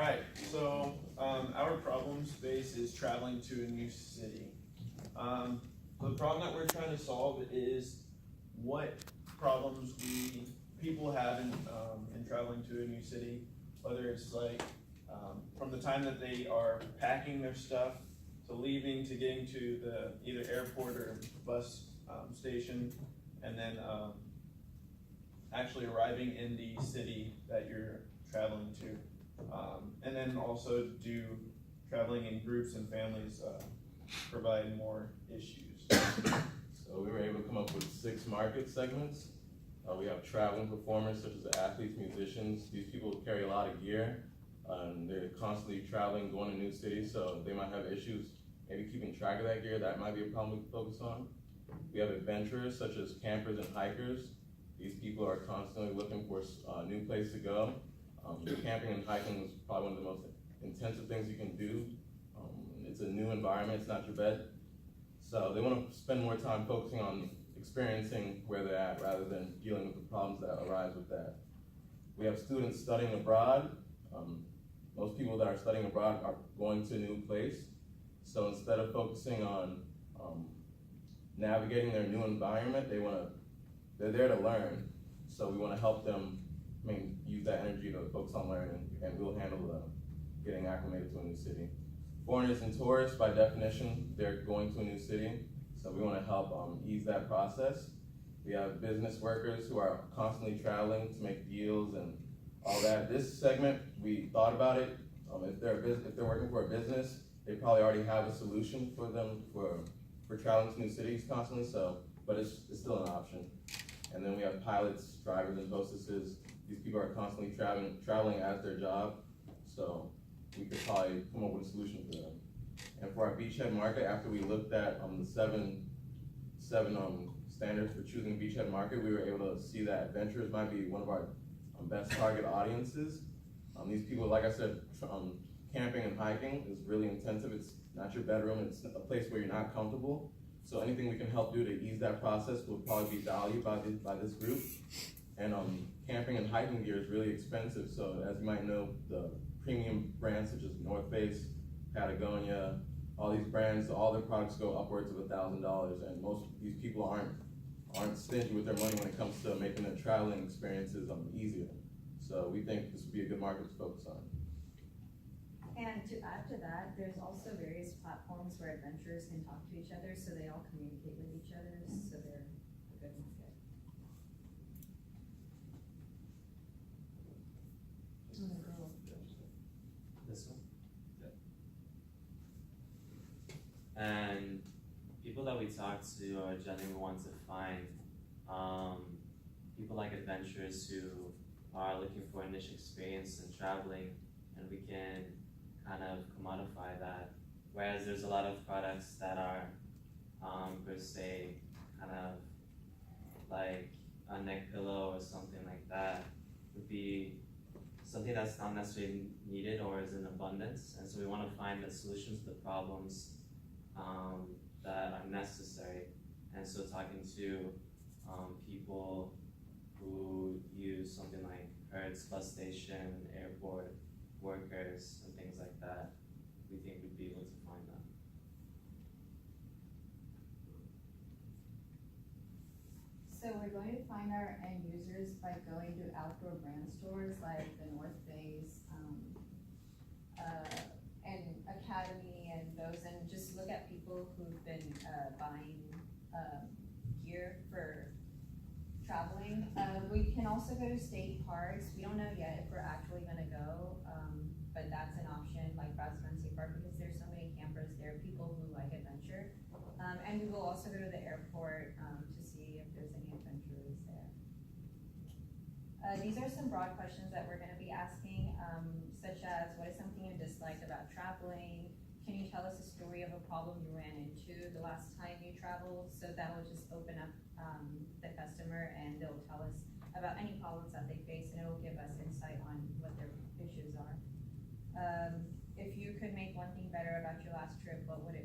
right, so our problem space is traveling to a new city. The problem that we're trying to solve is what problems people have in traveling to a new city, whether it's like from the time that they are packing their stuff to leaving to getting to the either airport or bus station, and then actually arriving in the city that you're traveling to. And then also do traveling in groups and families provide more issues. So we were able to come up with 6 market segments. We have traveling performers such as athletes, musicians. These people carry a lot of gear. They're constantly traveling, going to new cities, so they might have issues maybe keeping track of that gear. That might be a problem we can focus on. We have adventurers such as campers and hikers. These people are constantly looking for a new place to go. Camping and hiking is probably one of the most intensive things you can do. It's a new environment, it's not your bed. So they want to spend more time focusing on experiencing where they're at rather than dealing with the problems that arise with that. We have students studying abroad. Most people that are studying abroad are going to a new place. So instead of focusing on navigating their new environment, they're there to learn. So we want to help them use that energy to focus on learning, and we'll handle getting acclimated to a new city. Foreigners and tourists, by definition, they're going to a new city, so we want to help ease that process. We have business workers who are constantly traveling to make deals and all that. This segment, we thought about it. If they're working for a business, they probably already have a solution for them for traveling to new cities constantly. But it's still an option. And then we have pilots, drivers, and hostesses. These people are constantly traveling as their job, so we could probably come up with a solution for them. And for our beachhead market, after we looked at the seven standards for choosing a beachhead market, we were able to see that adventurers might be one of our best target audiences. These people, like I said, camping and hiking is really intensive. It's not your bedroom, it's a place where you're not comfortable. So anything we can help do to ease that process will probably be valued by this group. And camping and hiking gear is really expensive. So as you might know, the premium brands such as North Face, Patagonia, all these brands, all their products go upwards of $1,000. And most of these people aren't stingy with their money when it comes to making their traveling experiences easier. So we think this would be a good market to focus on. And to add to that, there's also various platforms where adventurers can talk to each other, so they all communicate with each other, so they're a good market. This one? Yeah. And people that we talk to are generally want to find people like adventurers who are looking for a niche experience in traveling, and we can kind of commodify that. Whereas there's a lot of products that are per se kind of like a neck pillow or something like that would be something that's not necessarily needed or is in abundance. And so we want to find the solutions to the problems that are necessary. And so talking to people who use something like Hertz, bus station, airport, workers, and things like that, we think we'd be able to find them. So we're going to find our end users by going to outdoor brand stores like the North Face, and Academy and those, and just look at people who've been buying gear for traveling. We can also go to state parks. We don't know yet if we're actually gonna go, but that's an option, like Brad's State Park, because there's so many campers there, people who like adventure. And we will also go to the airport to see if there's any adventurers there. These are some broad questions that we're gonna be asking, such as, what is something you disliked about traveling? Can you tell us a story of a problem you ran into the last time you traveled? So that will just open up the customer, and they'll tell us about any problems that they face, and it will give us insight on what their issues are. If you could make one thing better about your last trip, what would it